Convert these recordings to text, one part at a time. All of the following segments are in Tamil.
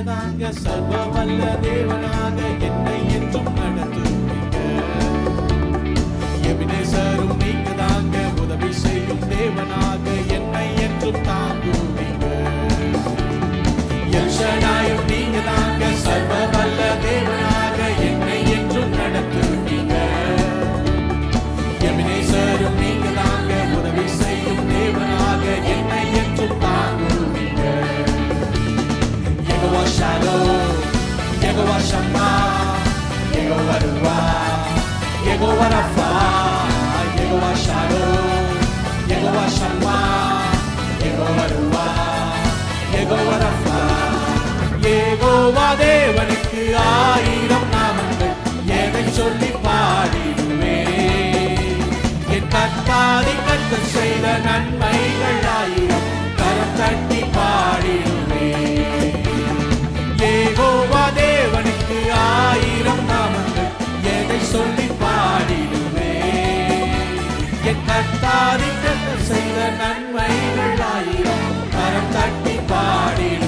தாங்க சர்வ வல்ல தேவனாக என்னை என்றும் நடத்துவீங்க. எபினேசரும் நீங்க தாங்க உதவி செய்யும் தேவனாக என்னை என்றும் தாங்குவீங்க. எல்ஷடாயும் நீங்க தாங்க சர்வ வல்ல தேவனாக என்னை என்றும் நடத்துவீங்க. எபினேசரும் நீங்க தாங்க உதவி செய்யும் தேவனாக என்னை என்றும் தாங்குவீங்க. யெகோவா ஷாலோம், யெகோவா ஷம்மா, யெகோவா ருவா, யெகோவா ரஃபா, யெகோவா ஷாலோம், யெகோவா ஷம்மா, யெகோவா ருவா, யெகோவா ரஃபா. யெகோவா தேவனுக்கு 1000 நாமங்கள், எதை சொல்லி பாடிடுவேன். என் கர்த்தாதி கர்த்தர் செய்த நன்மைகள் 1000, கரம் தட்டி பாடிடுவேன். யெகோவா தேவனுக்கு 1000 நாமங்கள், எதை சொல்லி பாடிடுவேன். என் கர்த்தாதி கர்த்தர் செய்த நன்மைகள் 1000, கரம் தட்டி பாடிடுவேன்.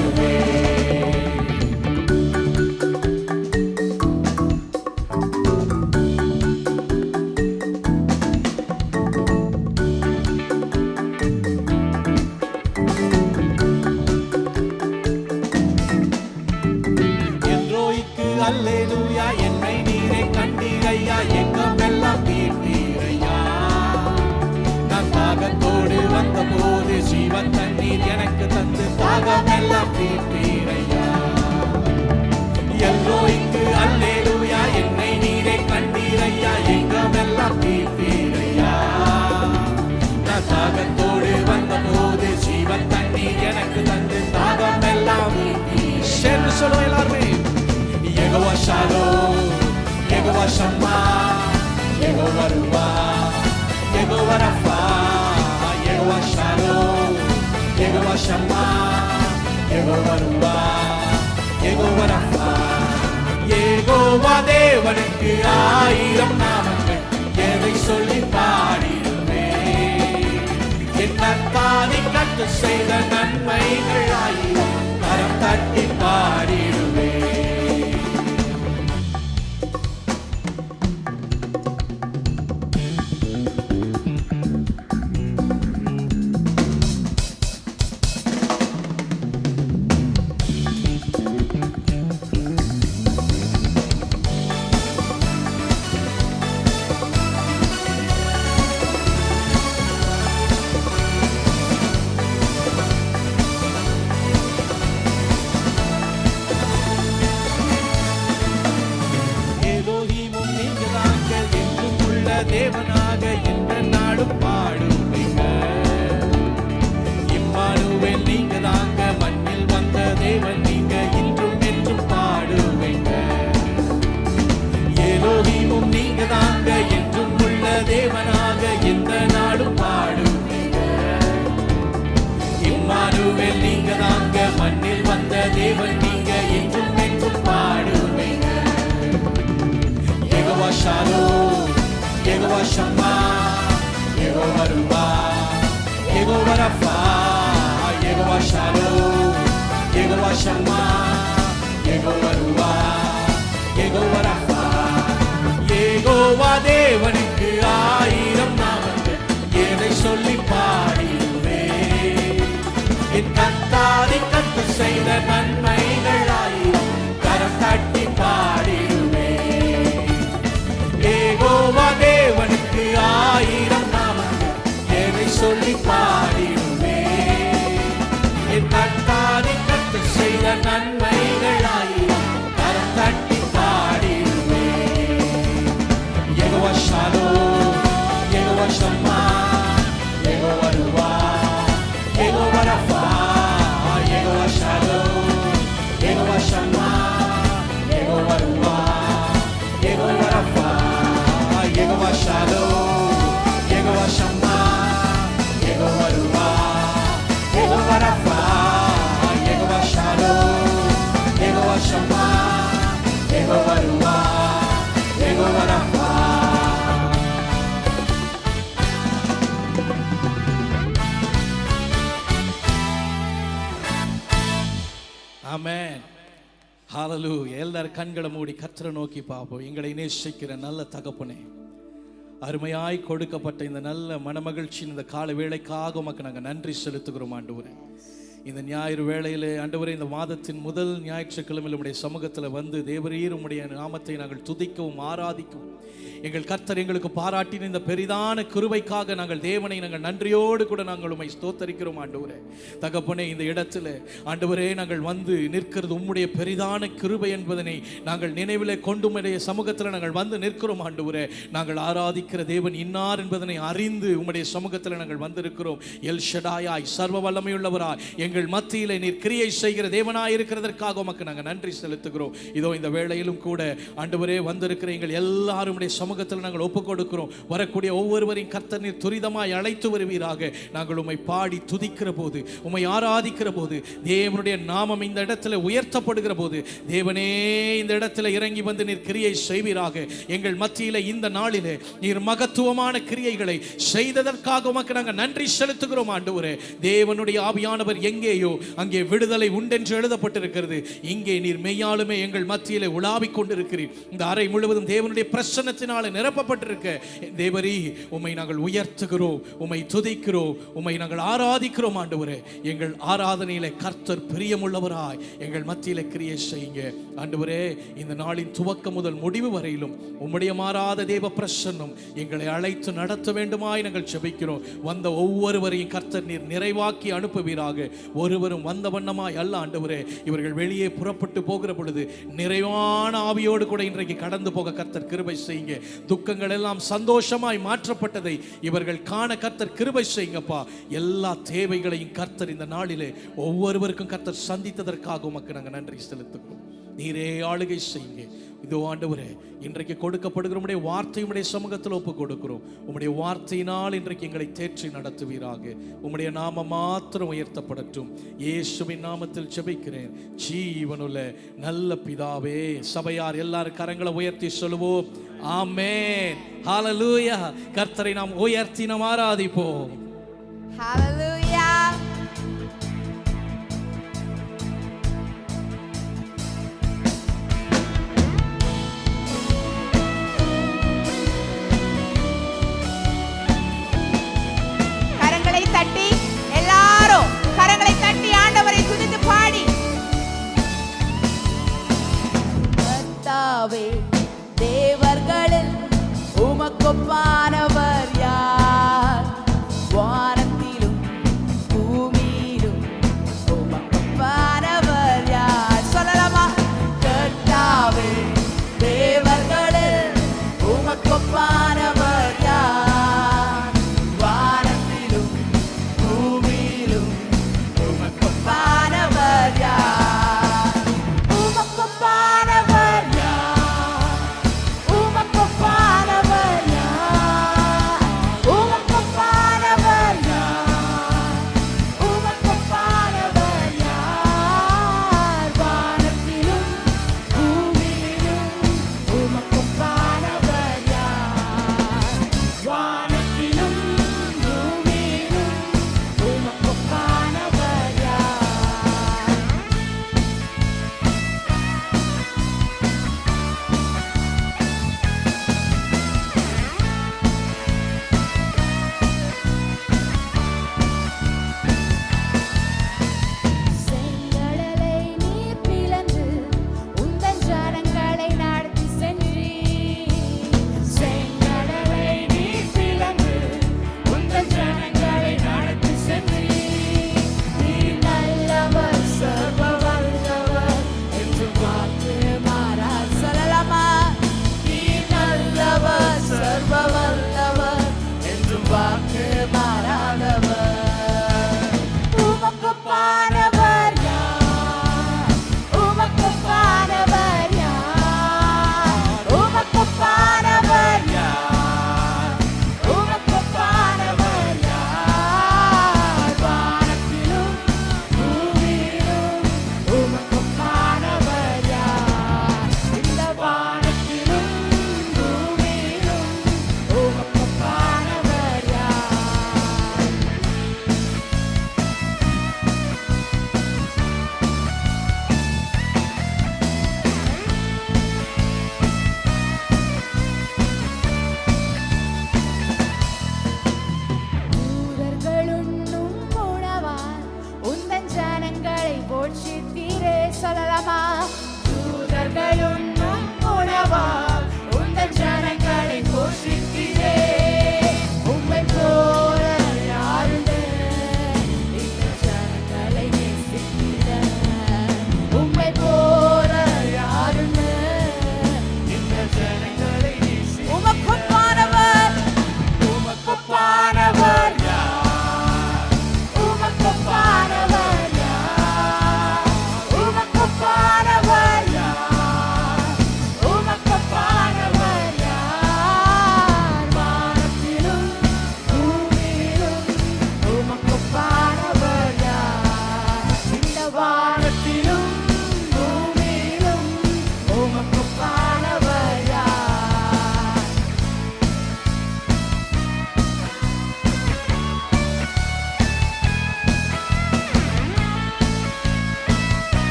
அல்லேலூயா, என்னை நீரே கண்டீரையா, எங்கமெல்லாம் தீர்த்தீரையா. நான் தாகத்தோடு வந்த போது ஜீவன் தண்ணீர் எனக்கு தந்து தாகமெல்லாம் தீர்த்தீரையா. எல்லோய்க்கு அல்லேலூயா, என்னை நீரே கண்டீரையா, எங்கமெல்லாம் தீர்த்தீரையா. நான் தாகத்தோடு வந்த போது ஜீவன் தண்ணீர் எனக்கு தந்து தாகமெல்லாம் சேர்ந்து சொல்லுவோம் எல்லாருமே. யெகோவா ஷாலோம், யெகோவா ஷம்மா, யெகோவா ருவா, யெகோவா ரஃபா, யெகோவா ஷாலோம், யெகோவா ஷம்மா, யெகோவா ருவா, யெகோவா ரஃபா. யெகோவா தேவனுக்கு 1000 நாமங்கள், எதை சொல்லி பாடிடுவேன். என் கர்த்தாதி கர்த்தர் செய்த நன்மைகள் 1000, கரம் தட்டி பாடிடுவேன். தேவனாக இந்த நாடும் பாடுவீங்க. இம்மானுவேல் நீங்க தாங்க, மண்ணில் வந்த தேவன் நீங்க, இன்றும் என்றும் பாடுவீங்க. எலோஹீமும் நீங்க தாங்க, என்றும் உள்ள தேவனாக இந்த நாடும் பாடுவீங்க. இம்மானுவேல் நீங்க தாங்க, மண்ணில் வந்த தேவன் நீங்க, இன்றும் என்றும் பாடுவீங்க. யெகோவா ஷாலோம், யெகோவா ஷம்மா, யெகோவா ருவா, யெகோவா ரஃபா, யெகோவா ஷாலோம், யெகோவா ஷம்மா, யெகோவா ருவா, யெகோவா ரஃபா. யெகோவா தேவனுக்கு 1000 நாமங்கள், எதை சொல்லி பாடிடுவேன். என் கர்த்தாதி கர்த்தர் செய்த நன்மைகள் 1000, கரம் தட்டி பாடிடுவேன். யெகோவா தேவனுக்கு 1000 நாமங்கள், எதை சொல்லி பாடிடுவேன். என் கர்த்தாதி கர்த்தர் செய்த நன்மைகள் 1000, கரம் தட்டி பாடிடுவேன். யெகோவா ஷாலோம், யெகோவா ஷம்மா, யெகோவா ருவா, யெகோவா ரஃபா, யெகோவா ஷாலோம், யெகோவா ஷம்மா, யெகோவா ருவா, யெகோவா ரஃபா, யெகோவா ஷாலோம், யெகோவா ஷம்மா, யெகோவா ருவா, யெகோவா ரஃபா, யெகோவா ஷாலோம், யெகோவா ஷம்மா, யெகோவா ருவா, யெகோவா ரஃபா. ஆமென். ஹalleluya. எல்லாரும் கண்களை மூடி கர்த்தரை நோக்கி பார்ப்போம். எங்களை நேசிக்கிற நல்ல தகப்பனே, அருமையாய் கொடுக்கப்பட்ட இந்த நல்ல மனமகிழ்ச்சியின் இந்த கால வேளைக்காக உமக்கு நாங்கள் நன்றி செலுத்துகிறோம் ஆண்டவரே. இந்த ஞாயிறு வேளையிலே ஆண்டவரே, இந்த மாதத்தின் முதல் ஞாயிற்றுக்கிழமையில் உம்முடைய சமூகத்தில் வந்து தேவரீர் உம்முடைய நாமத்தை நாங்கள் துதிக்கவும் ஆராதிக்கவும் எங்கள் கர்த்தர் எங்களுக்கு பாராட்டின இந்த பெரிதான கிருபைக்காக நாங்கள் தேவனை நாங்கள் நன்றியோடு கூட நாங்கள் உம்மை ஸ்தோத்தரிக்கிறோம் ஆண்டவரே. தகப்பனே, இந்த இடத்துல ஆண்டவரே நாங்கள் வந்து நிற்கிறது உம்முடைய பெரிதான கிருபை என்பதனை நாங்கள் நினைவிலே கொண்டு உம்முடைய சமூகத்தில் நாங்கள் வந்து நிற்கிறோம் ஆண்டவரே. நாங்கள் ஆராதிக்கிற தேவன் இன்னார் என்பதனை அறிந்து உம்முடைய சமூகத்தில் நாங்கள் வந்திருக்கிறோம். எல் ஷடாயாய், சர்வ வல்லமையுள்ளவராய் எங்கள் மத்தியிலே நீர் கிரியை செய்கிற தேவனாய் இருக்கிறதற்காக உமக்கு நாங்கள் நன்றி செலுத்துகிறோம். இதோ இந்த வேளையிலும் கூட ஆண்டவரே வந்திருக்கிற எங்கள் எல்லாரும் சமூகத்தில் நாங்கள் ஒப்புக் கொடுக்கிறோம். வரக்கூடிய ஒவ்வொருவரையும் கர்த்தர் நீர் துரிதமாய் அழைத்து வருவீராக. நாங்கள் உம்மை பாடி துதிக்கிற போது, உம்மை ஆராதிக்கிற போது, தேவனுடைய நாமம் இந்த இடத்துல உயர்த்தப்படுகிற போது, தேவனே இந்த இடத்துல இறங்கி வந்து நீர் கிரியை செய்வீராக. எங்கள் மத்தியிலே இந்த நாளிலே நீர் மகத்துவமான கிரியைகளை செய்ததற்காக உமக்கு நாங்கள் நன்றி செலுத்துகிறோம் ஆண்டவரே. தேவனுடைய ஆவியானவர் எங்கேயோ அங்கே விடுதலை உண்டென்று எழுதப்பட்டிருக்கிறது. இங்கே நீர் மெய்யாலுமே எங்கள் மத்தியிலே உலாவிக் கொண்டிருக்கிறீர். இந்த அறை முழுவதும் தேவனுடைய பிரசன்னத்தினால் நிரப்பப்பட்டிருக்க தேவரீ, உம்மை நாங்கள் உயர்த்துகிறோம், உம்மை துதிக்கிறோம், உம்மை நாங்கள் ஆராதிக்கிறோம் ஆண்டவரே. எங்கள் ஆராதனையிலே கர்த்தர் பிரியமுள்ளவராய் எங்கள் மத்தியிலே கிரியை செய்யுங்க ஆண்டவரே. இந்த நாளின் துவக்கம் முதல் முடிவு வரையிலும் உம்முடைய மாறாத தேவ பிரசன்னம் எங்களை அழைத்து நடத்த வேண்டுமாய் நாங்கள் ஜெபிக்கிறோம். வந்த ஒவ்வொருவரையும் கர்த்தர் நீர் நிறைவாக்கி அனுப்புவீராக. ஒருவரும் வந்த வண்ணமாய் அல்ல ஆண்டவரே. இவர்கள் வெளியே புறப்பட்டு போகிற பொழுது நிறைவான ஆவியோடு கூட இன்றைக்கு கடந்து போக கர்த்தர் கிருபை செய்யுங்க. துக்கங்கள் எல்லாம் சந்தோஷமாய் மாற்றப்பட்டதை இவர்கள் காண கர்த்தர் கிருபை செய்யுங்கப்பா. எல்லா தேவைகளையும் கர்த்தர் இந்த நாளிலே ஒவ்வொருவருக்கும் கர்த்தர் சந்தித்ததற்காக உமக்கு நாங்கள் நன்றி செலுத்துகிறோம். நீரே ஆளுகை செய்யுங்க. இதோ ஆண்டவரே, இன்றைக்கு கொடுக்கப்படுகிற உம்முடைய வார்த்தை உம்முடைய சமூகத்தில் ஒப்பு கொடுக்கிறோம். உம்முடைய வார்த்தையினால் இன்றைக்கு எங்களை தேற்றி நடத்துவீராக. உம்முடைய நாம மாத்திரம் உயர்த்தப்படட்டும். இயேசுவின் நாமத்தில் ஜெபிக்கிறேன் ஜீவனுள்ள நல்ல பிதாவே. சபையார் எல்லாரும் கரங்களை உயர்த்தி சொல்லுவோம், ஆமென், ஹalleluya. கர்த்தரை நாம் உயர்த்தி நாம் ஆராதிப்போம். ஹalleluya. கரங்களை தட்டி எல்லாரும் கரங்களை தட்டி ஆண்டவரை துதித்து பாடி, கர்த்தாவே தேவர்களில் உமக்கொப்பானவர் யார்? வானத்திலும்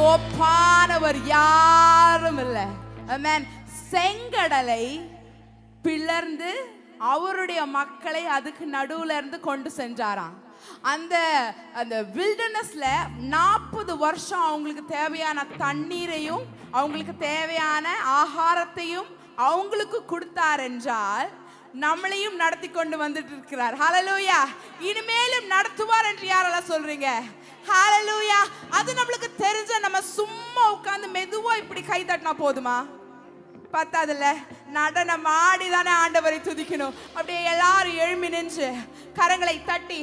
ஒப்பானவர் யாரும் இல்லை. ஆமென். செங்கடலை பிளர்ந்து அவருடைய மக்களை அதுக்கு நடுவுல இருந்து கொண்டு சென்றாராம். அந்த அந்த வில்டர்னஸ்ல 40 வருஷம் அவங்களுக்கு தேவையான தண்ணீரையும் அவங்களுக்கு தேவையான ஆகாரத்தையும் அவங்களுக்கு கொடுத்தார் என்றால் நம்மளையும் நடத்தி கொண்டு வந்துட்டு இருக்கிறார். ஹalleluya. இனிமேலும் நடத்துவார் என்று யாரெல்லாம் சொல்றீங்க? ஹalleluya. அது நம்மளுக்கு தெரிஞ்ச நம்ம சும்மா உட்கார்ந்து மெதுவா இப்படி கை தட்டினா போதுமா? பத்தாதுல்ல, நடனம் ஆடிதானே ஆண்டவரை துதிக்கணும். அப்படியே எல்லாரும் எழும்பி நின்று கரங்களை தட்டி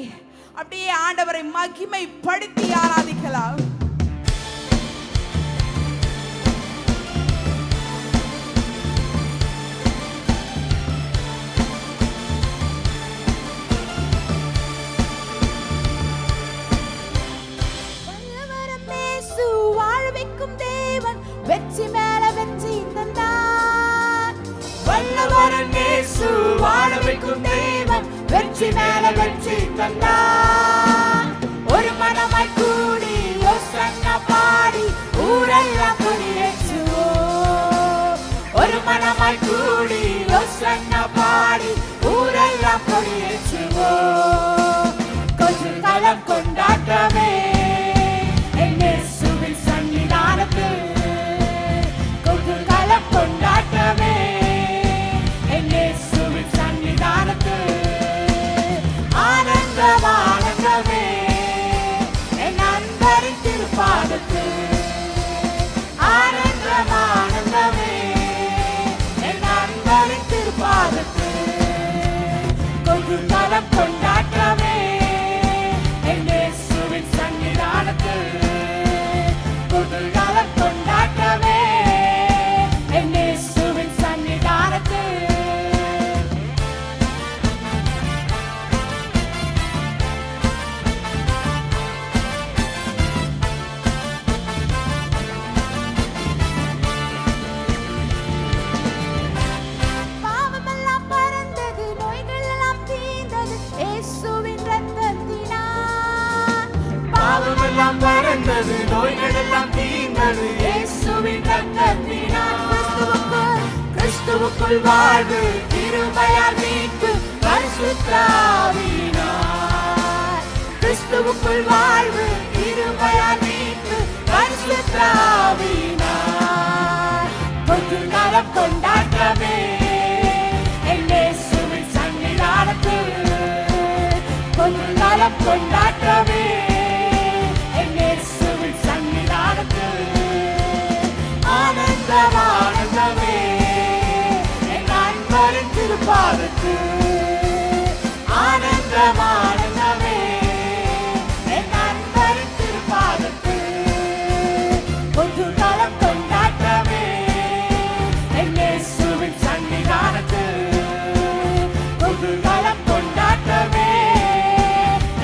அப்படியே ஆண்டவரை மகிமைப்படுத்தி ஆராதிக்கலாம். வல்லவரும் இயேசு வாழ்விக்கும் தேவன், வெற்றி மேல வெற்றி தந்தார். வல்லவரும் இயேசு வாழ்விக்கும் தேவன், வெற்றி மேல வெற்றி தந்தார். ஒரு மனமாய் கூடி யோசன்னா பாடி ஊரெல்லாம் கொடியேற்றுவோம். ஒரு மனமாய் கூடி யோசன்னா பாடி ஊரெல்லாம் கொடியேற்றுவோம். குதூகலம் கொண்டாட்டமே என் இயேசுவின் சன்னிதானத்தில். குதூகலம் கொண்டாட்டமே என் இயேசுவின் சன்னிதானத்தில். ஆனந்தமே என் அன்பரின் திருப்பாதத்தில். ஆனந்தமே என் அன்பரின் திருப்பாதத்தில். குதூகலம் கொண்டாட்டமே என் இயேசுவின் சன்னிதானத்தில். குதூகலம் கொண்டாட்டமே என் இயேசுவின் சன்னிதானத்தில். பாவமெல்லாம் பறந்தது, நோய்கள் எல்லாம் தீர்ந்தது இயேசுவின் ரத்தத்தினால். கிறிஸ்துவுக்குள் வாழ்வு, கிருபையால் மீட்பு பரிசுத்த ஆவியினால். கிறிஸ்துவுக்குள் வாழ்வு, கிருபையால் மீட்பு பரிசுத்த ஆவியினால். குதூகலம் கொண்டாட்டமே என் இயேசுவின் சன்னிதானத்தில். குதூகலம் கொண்டாட்டமே என் இயேசுவின் சன்னிதானத்தில். ஆனந்தமே என் அன்பரின் திருப்பாதத்தில். ஆனந்தமே என் அன்பரின் திருப்பாதத்தில். குதூகலம் கொண்டாட்டமே என் இயேசுவின் சன்னிதானத்தில். குதூகலம் கொண்டாட்டமே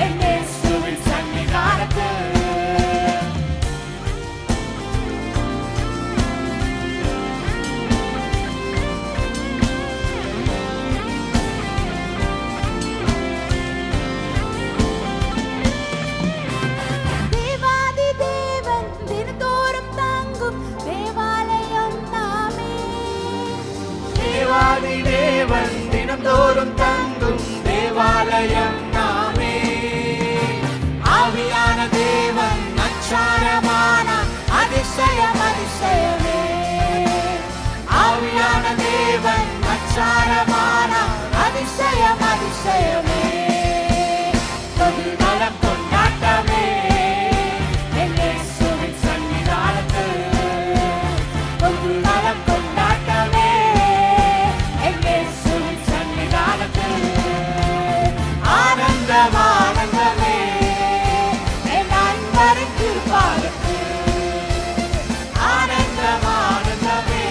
என் இயேசுவின் சன்னிதானத்தில். தேவாதி தேவன் தினந்தோறும் தங்கும் தேவாலயம் நாமே. தேவாதி தேவன் தினந்தோறும் தங்கும் தேவாலயம் நாமே. ஆவியான தேவன் அச்சாரமான அதிசயம் அதிசயமே. ஆவியான தேவன் அச்சாரமான அதிசயம் அதிசயமே. குதூகலம் கொண்டாட்டமே என் இயேசுவின் சன்னிதானத்தில். குதூகலம் கொண்டாட்டமே என் இயேசுவின் சன்னிதானத்தில். ஆனந்தமே என் அன்பரின் திருப்பாதத்தில். ஆனந்தமே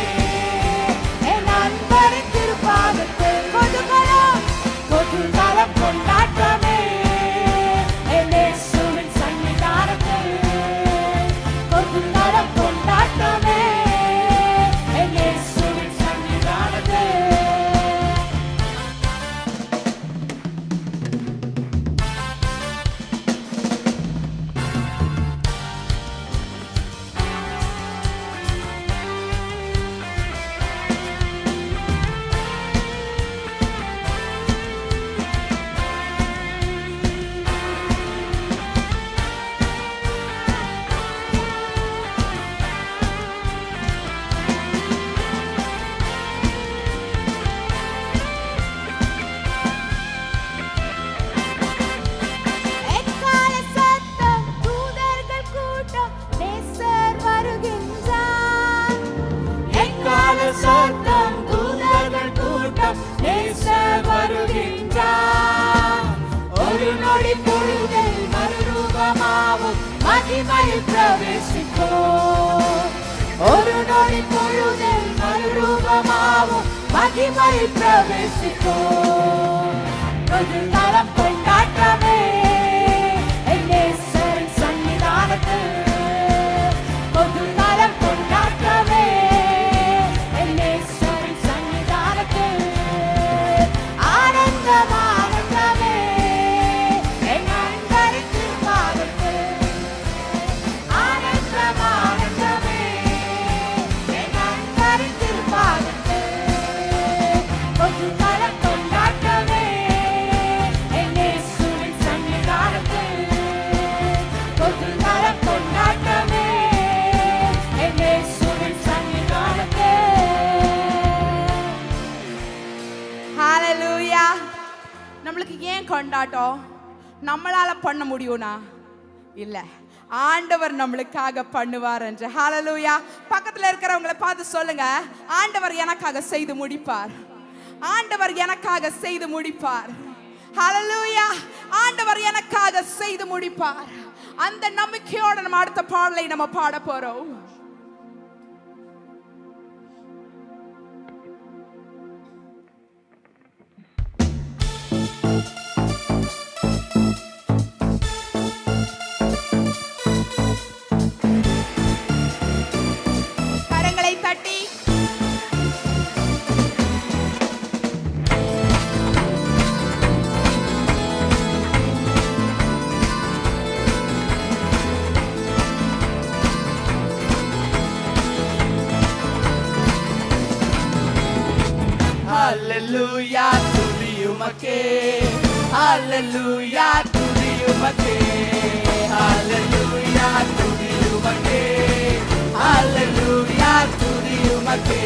என் அன்பரின் திருப்பாதத்தில். மறுரூபமாவும் மகிமையில் பிரவேசிப்போம். ஒரு நொடி பொழுதில் மறுரூபமாவும் மகிமையில் பிரவேசிப்போம். ஒரு தரம் கொண்டாட்டமே என் நேசரின் சன்னிதானத்தில். ஒரு தரம் கொண்டாட்டமே என் நேசரின் சன்னிதானத்தில். ஆனந்தம் ஆனந்தமே என் நண்பரின் திருப்பாதத்தில். ஆனந்தம் ஆனந்தமே என் நண்பரின் திருப்பாதத்தில். ஒரு தரம் கொண்டாட்டமே என் இயேசுவின் சன்னிதானத்தில். ஒரு தரம் கொண்டாட்டமே என் இயேசுவின் சன்னிதானத்தில். ஹalleluya. நம்மளுக்கு ஏன் கொண்டாட்டம்? நம்மளால பண்ண முடியும்னா இல்ல, ஆண்டவர் நம்மளுக்காக பண்ணுவார் என்று. ஹalleluya. பக்கத்துல இருக்கிறவங்களை பார்த்து சொல்லுங்க, ஆண்டவர் எனக்காக செய்து முடிப்பார். ஆண்டவர் எனக்காக செய்து முடிப்பார். ஹalleluya. ஆண்டவர் எனக்காக செய்து முடிப்பார். அந்த நம்பிக்கையோட நம்ம அடுத்த பாடலை நம்ம பாட போறோம். கரங்களை தட்டி Hallelujah, துதி உமக்கே. Hallelujah, துதி உமக்கே. Hallelujah, துதி உமக்கே. Hallelujah, துதி உமக்கே.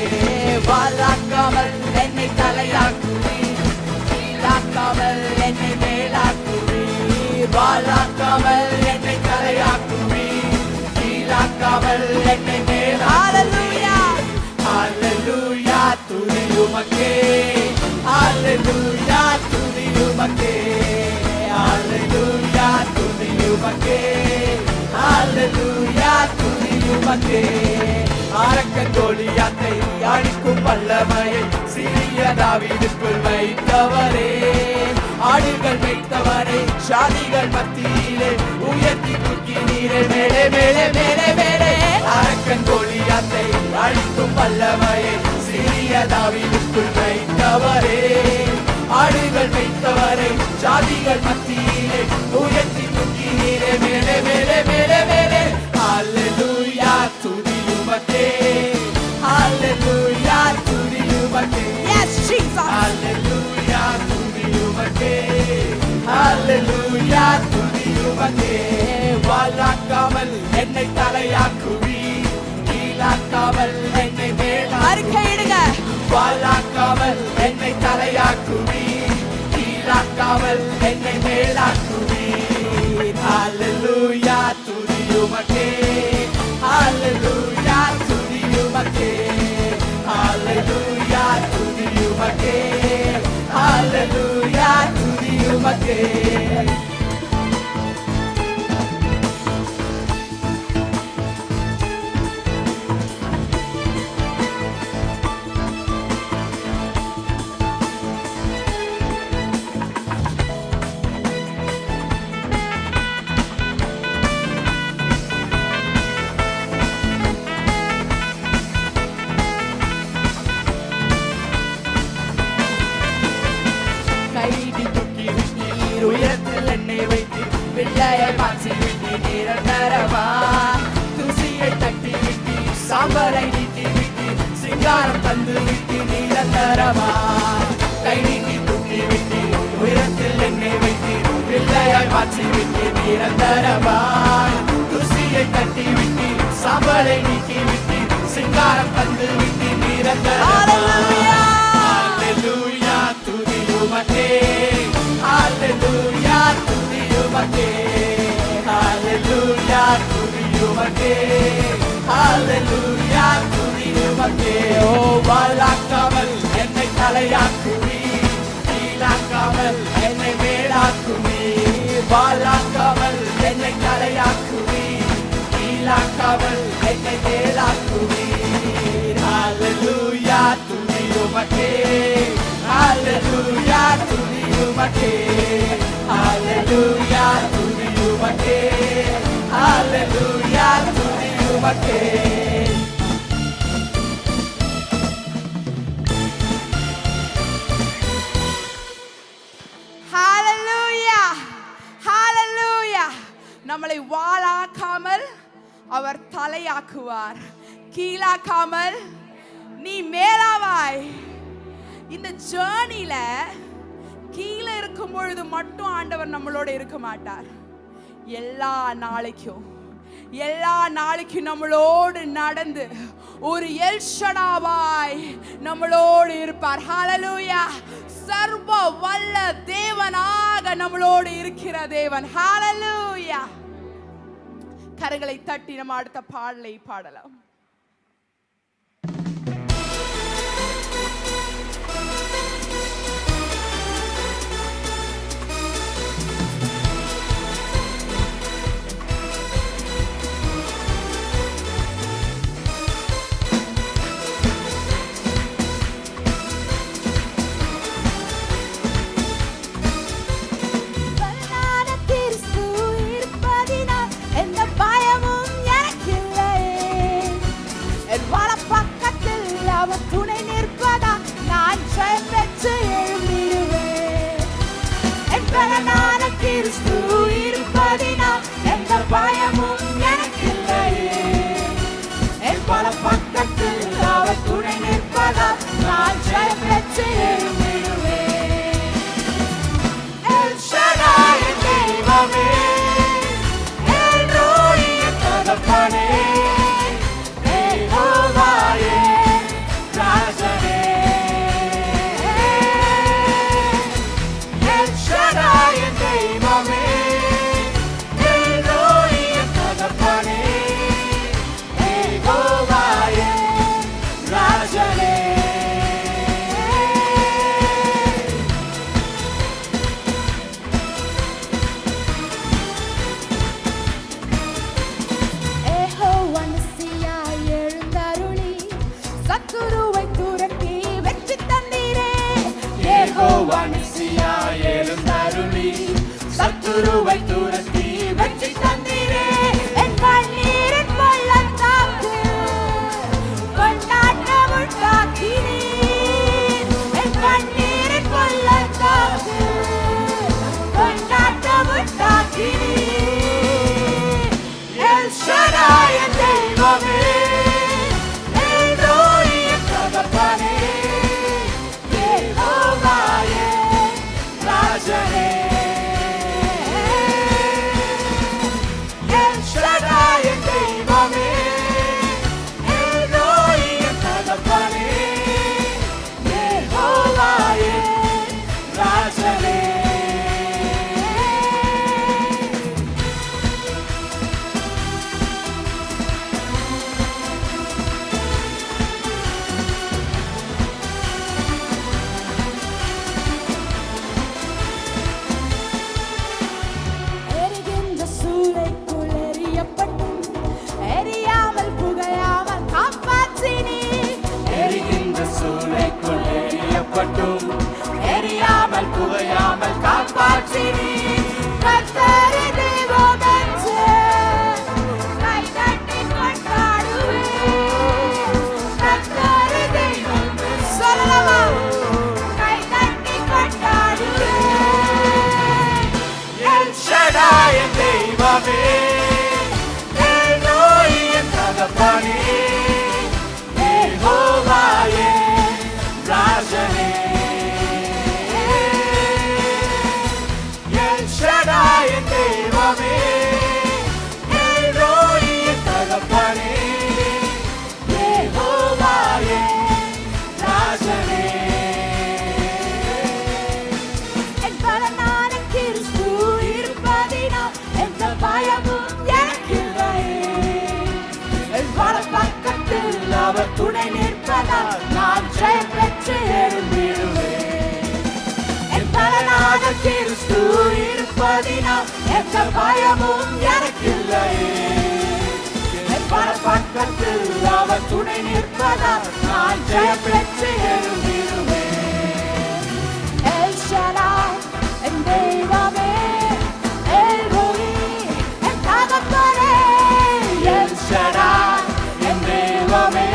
வாழாக்காமல் என்னை தலையாக்குவி, கீழாக்காமல் என்னை மேலாக்குவி. வாழாக்காமல் என்னை தலையாக்குவி, கீழாக்காமல் என்னை மேலாக்குவி. Hallelujah, துதி உமக்கே. Hallelujah, துதி உமக்கே. Hallelujah, துதி உமக்கே. Hallelujah, துதி உமக்கே. அரக்கன் கோலியாத்தை அழிக்கும் வல்லமையை சிறிய தாவீதுக்குள் வைத்தவரே. ஆடுகள் வைத்தவரை சாதிகள் மத்தியிலே உயர்த்தி தூக்கினீரே. மேலே மேலே மேலே மேலே. அரக்கன் கோலியாத்தை அழிக்கும் வல்லமையை சிறிய தாவீதுக்குள் வைத்தவரே. ஆடுகள் வைத்தவரை சாதிகள் மத்தியிலே உயர்த்தி தூக்கினீரே. மேலே மேலே மேலே மேலே. Hallelujah, துதி உமக்கே. Hallelujah, துதி உமக்கே. Yes, Jesus. Hallelujah, துதி உமக்கே. Hallelujah, துதி உமக்கே. வாழாக்காமல் என்னை தலையாக்குவி, கீழாக்காமல் என்னை மேலாக்குவி. அறிக்கையிடுங்க. வாழாக்காமல் என்னை தலையாக்குவி, கீழாக்காமல் என்னை மேலாக்குவி. Hallelujah, துதி உமக்கே. Hallelujah, துதி உமக்கே. Hallelujah, துதி உமக்கே. Hallelujah, துதி உமக்கே. கைதி தூக்கி விட்டீர், உயரத்தில் என்னை வைத்து பிள்ளையை மாற்றி விட்டீர். நிரந்தரமா தூசியை தட்டி விட்டீர், சாம்பலை நீட்டி விட்டீர், சிங்காரம் தந்து விட்டீர். நிரந்தரமா கை நீட்டி தூக்கி விட்டீர், உயரத்தில் என்னை வைத்தீர், பிள்ளையாய் மாற்றி விட்டீர். நிரந்தரமா தூசியை தட்டி விட்டீர், சாம்பலை நீட்டி விட்டீர், சிங்காரம் தந்து விட்டீர். நிரந்தரமா. Hallelujah, துதி உமக்கே. Hallelujah, துதி உமக்கே. Hallelujah, துதி உமக்கே. Hallelujah, துதி உமக்கே. ஓ வாழாக்காமல் என்னை தலையாக்குவி, கீழாக்காமல் என்னை மேலா தலையாக்குவீர், வாழாக்காமல் என்னை தலையாக்குவீர், கீழாக்காமல் என்னை மேலாக்குவீர். ஹல்லேலூயா துதி உமக்கே, ஹல்லேலூயா துதி உமக்கே, ஹல்லேலூயா துதி உமக்கே, ஹல்லேலூயா துதி உமக்கே. ஹalleluya ஹalleluya நம்மளை வாளாக்காமல் அவர் தலையாக்குவார், கீழாக்காமல் நீ மேலாவாய். இந்த ஜர்னில கீழே இருக்கும் பொழுது மட்டும் ஆண்டவர் நம்மளோட இருக்க மாட்டார். எல்லா நாளைக்கும் நம்மளோடு நடந்து ஒரு எல்ஷடாவாய் நம்மளோடு இருப்பார். ஹalleluya சர்வ வல்ல தேவனாக நம்மளோடு இருக்கிற தேவன். ஹalleluya கரங்களை தட்டி நம்ம அடுத்த பாடலை பாடலாம். பயமும் எனக்கில்லையே, என் பல பக்கத்தில் அவர் துணை நிற்பதால் நான் ஜெயம் பெற்று எழும்பிடுவேன். எல் ஷடாய் என் தெய்வமே, எல் ரோயி என் தகப்பனே, யெகோவா என் ராஜனே. எல் ஷடாய் என் தெய்வமே, சத்துருவை துரத்தி வெற்றி தந்தீரே. என் கண்ணீரின் பள்ளத்தாக்கு கொண்டாட்டம் உண்டாக்கினீர், என் கண்ணீரின் பள்ளத்தாக்கு கொண்டாட்டம் உண்டாக்கினீர். எல் ஷடாய் என் தெய்வமே, எல் ரோயி என் தகப்பனே, யெகோவா என் ராஜனே. எரியாமல் புகையாமல் காப்பாற்றினீர். கர்த்தரை தெய்வமென்று கைதட்டி கொண்டாடுவேன். கர்த்தரை தெய்வம் சொல்லவா, கைதட்டி கொண்டாடுவேன். எல் ஷடாய் என் தெய்வமே, எல் ரோயி என் தகப்பனே, யெகோவா என் ராஜனே. எல் ஷடாய் என் தெய்வமே, எல் ரோயி என் தகப்பனே, யெகோவா என் ராஜனே. என் பலனான கிறிஸ்து இருப்பதினால் எந்த பயமும் எனக்கில்லையே. என் வலப்பக்கத்தில் அவர் துணை நிற்பதால் நான் ஜெயம் பெற்று எழும்பிடுவேன். என் பலனான கிறிஸ்து இருப்பதினால் எந்த பயமும் எனக்கில்லையே. என் பக்கத்தில் அவர் துணை நிற்பதால் நான் ஜெயம் பெற்று எழுந்திடுவேன். எல் ஷடாய் என் தெய்வமே, எல் ரோயி என் தகப்பனே. எல் ஷடாய் என் தெய்வமே,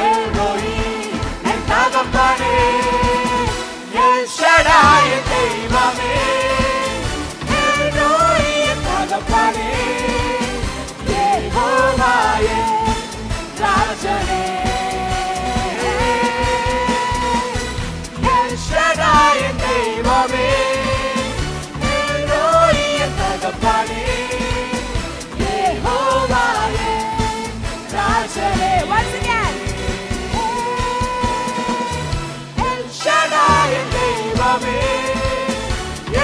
எல் ரோயி என் தகப்பனே. எல் ஷடாய் என் தெய்வமே, எல் ரோயி என் தகப்பனே. யெகோவா என் ராஜனே. எல் ஷடாய் என் தெய்வமே, எல் ரோயி என் தகப்பனே. யெகோவா என் ராஜனே. Once again. எல் ஷடாய் என் தெய்வமே,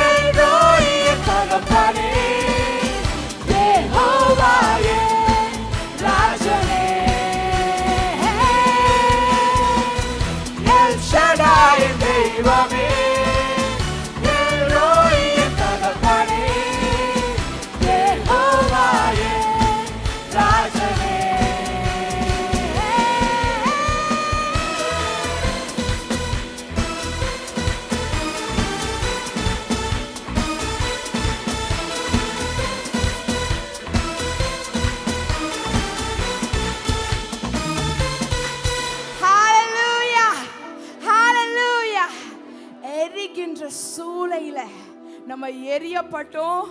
எல் ரோயி என் தகப்பனே. யெகோவா என் ராஜனே. எல் ஷடாய் என் தெய்வமே, எல் ரோயி என் தகப்பனே. யெகோவா என் ராஜனே. Hallelujah. Hallelujah. எரிகின்ற சூளையில நம்ம எரியப்பட்டோம்,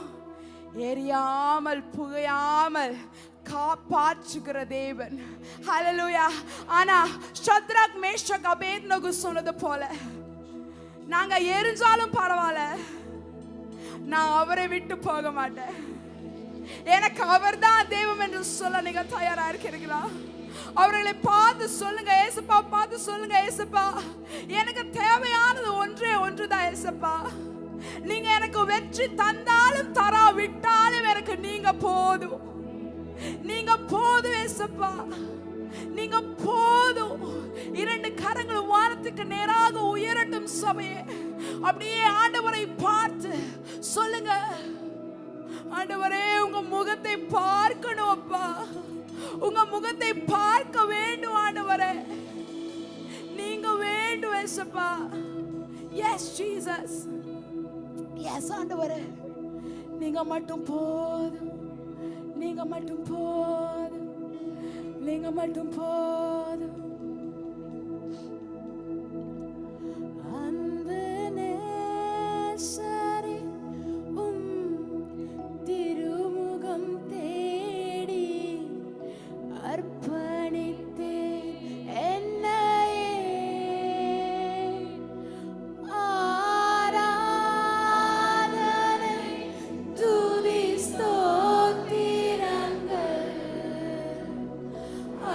எரியாமல் புகையாமல் காப்பாற்றுகிற தேவன். ஹalleluya. ஆனா ஷத்ராக் மேஷக் அபேத்நேகோ சொன்னது போல, நாங்க எரிஞ்சாலும் பரவாயில்ல, நான் அவரை விட்டு போக மாட்டேன், எனக்கு அவர்தான் தெய்வம் என்று சொல்ல நீங்க தயாரா இருக்கிறீங்களா? அவர்களை பார்த்து சொல்லுங்க, ஏசப்பா பார்த்து சொல்லுங்க, ஏசப்பா எனக்கு தேவையானது ஒன்றே ஒன்றுதான் ஏசப்பா. நீங்க எனக்கு வெற்றி தந்தாலும் தராவிட்டாலும் எனக்கு நீங்க போதும், நீங்க போதும் ஏசப்பா, நீங்க போதும். இரண்டு கரங்கள் வானத்துக்கு நேராக உயரட்டும் சபையே. அப்படியே ஆண்டவரை பார்த்து சொல்லுங்க, ஆண்டவரே உங்க முகத்தை பார்க்கணும் அப்பா, உங்க முகத்தை பார்க்க வேண்டும் ஆண்டவரே, நீங்க வேண்டும் ஏசப்பா. எஸ் ஜீசஸ், எஸ் ஆண்டவரே, நீங்க மட்டும் போதும், நீங்க மட்டும் போதும், நீங்க மட்டும் போதும். அன்பு நேசரே, உம் திருமுகம் தேடி அர்ப்பணித்தேன் என்னையே. ஆராதனை துதி ஸ்தோத்திரங்கள்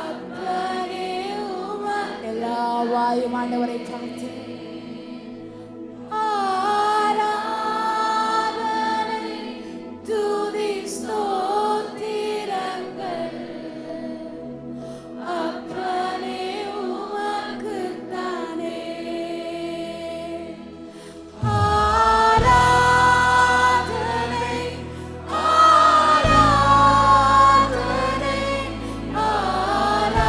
அப்பனே உமக்கு. எல்லா வாயும் ஆண்டவரை பார்த்து ஆராதனை துதி ஸ்தோத்திரங்கள் அப்பனே உமக்குத்தானே. ஆராதனை ஆராதனை ஆராதனை ஆராதனை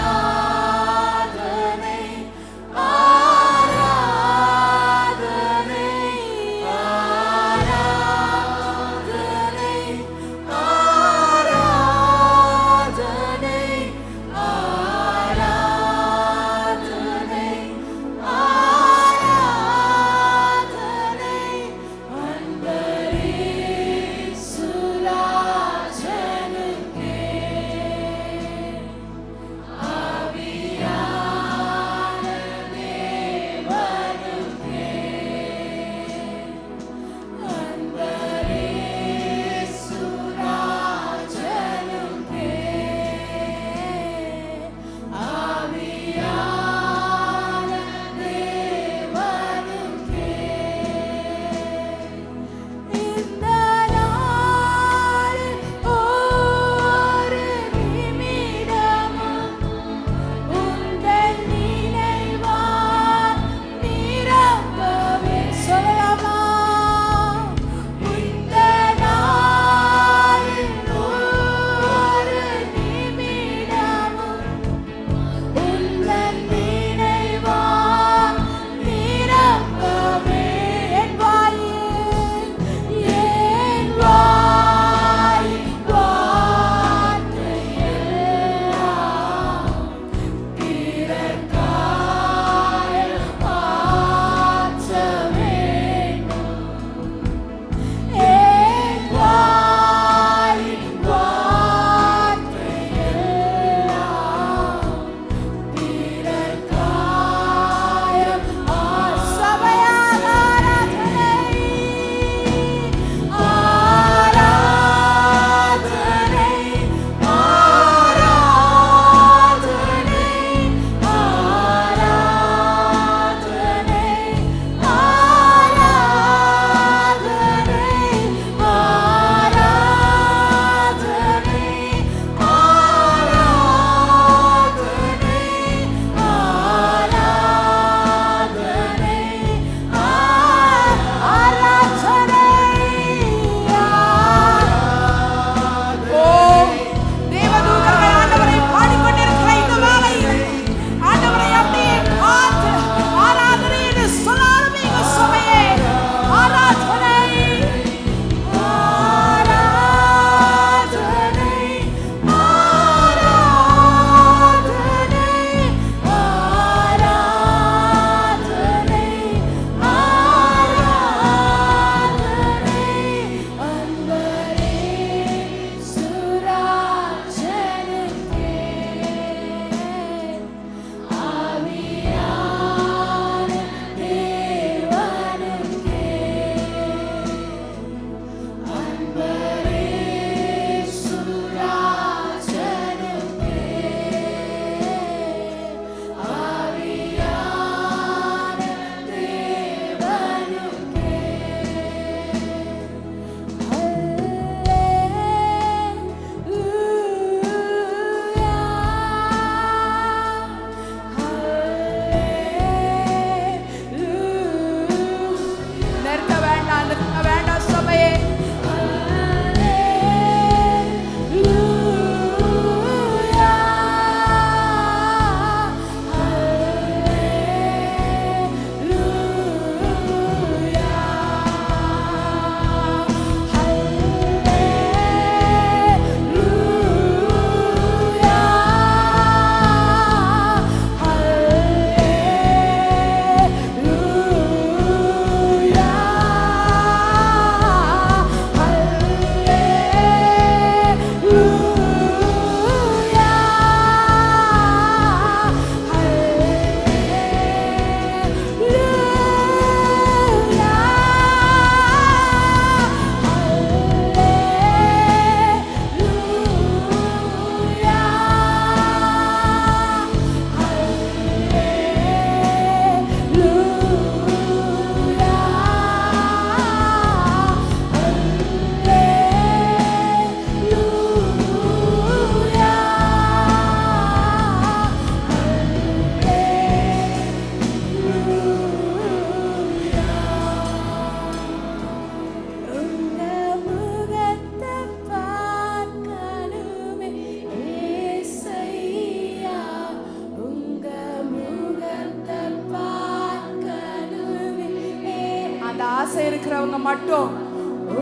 செய்யறவங்க மட்டும்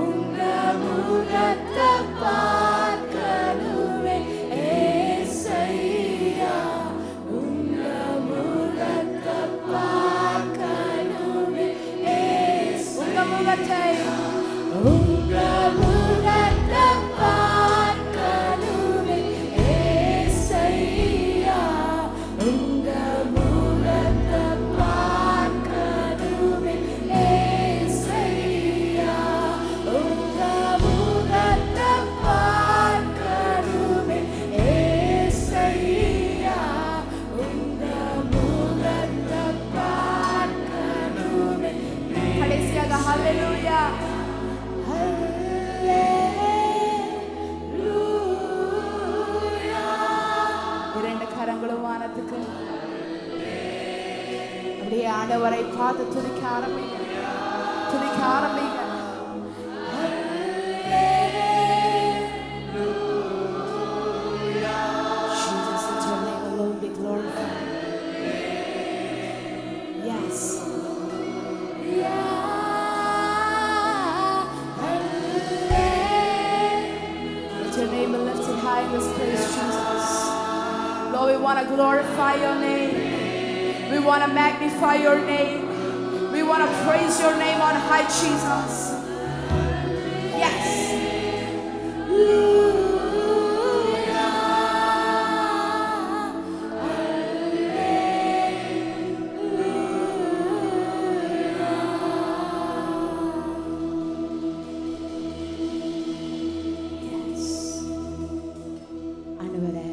உங்க முகத்தை பார்க்கணுமே ஏசையா, உங்க முகத்தை பார்க்கணுமே ஏசையா, உங்க முகத்தை பார்க்கணுமே ஏசையா, உங்க முகத்தை பார்க்கணுமே ஏசையா, உங்க முகத்தை பார்க்கணுமே ஏசையா, உங்க முகத்தை பார்க்கணுமே. கடைசியாக ஹல்லேலூயா. இரண்டு கரங்களும் வானத்துக்கு அப்படியே ஆண்டவரை பார்த்து துதிக்க ஆரம்பிங்க, துதிக்க ஆரம்பிங்க. Jesus, let your name alone be glorified. Yes. Let your name be lifted high in this place, Jesus. Lord, we want to glorify your name. We want to magnify your name. We want to praise your name on high, Jesus. Yes. ஆண்டவரே,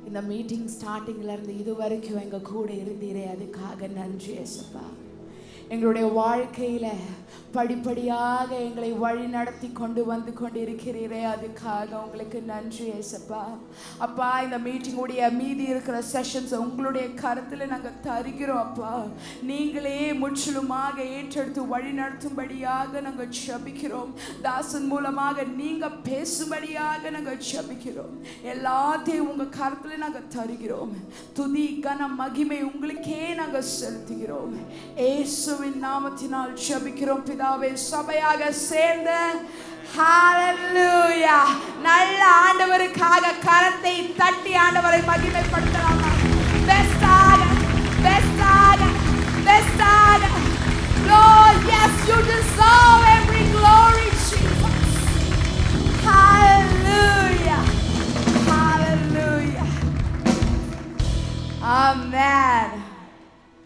இந்த மீட்டிங் ஸ்டார்டிங்ல இருந்து இது வரைக்கும் எங்க கூட இருந்தீரே, அதுக்காக நன்றி ஏசப்பா. எங்களுடைய வாழ்க்கையில படிப்படியாக எங்களை வழி நடத்தி கொண்டு வந்து கொண்டிருக்கிறீரே, அதுக்காக உங்களுக்கு நன்றி ஏசப்பா. அப்பா, இந்த மீட்டிங்குடைய மீதி இருக்கிற செஷன்ஸ் உங்களுடைய கருத்துல நாங்க தருகிறோம் அப்பா. நீங்களே முற்றிலுமாக ஏற்றெடுத்து வழி நடத்தும்படியாக நாங்க ஜெபிக்கிறோம். தாசன் மூலமாக நீங்க பேசும்படியாக நாங்க ஜெபிக்கிறோம். எல்லாத்தையும் உங்க கருத்துல நாங்க தருகிறோம். துதி கன மகிமை உங்களுக்கே நாங்க செலுத்துகிறோம். இயேசுவின் நாமத்தினால் ஜெபிக்கிறோம் பிதாவே. சபையாக சேர்ந்து ஹalleluya. நல்ல ஆண்டவருக்காக கரத்தை தட்டி ஆண்டவரை மகிமைப்படுத்தலாம்.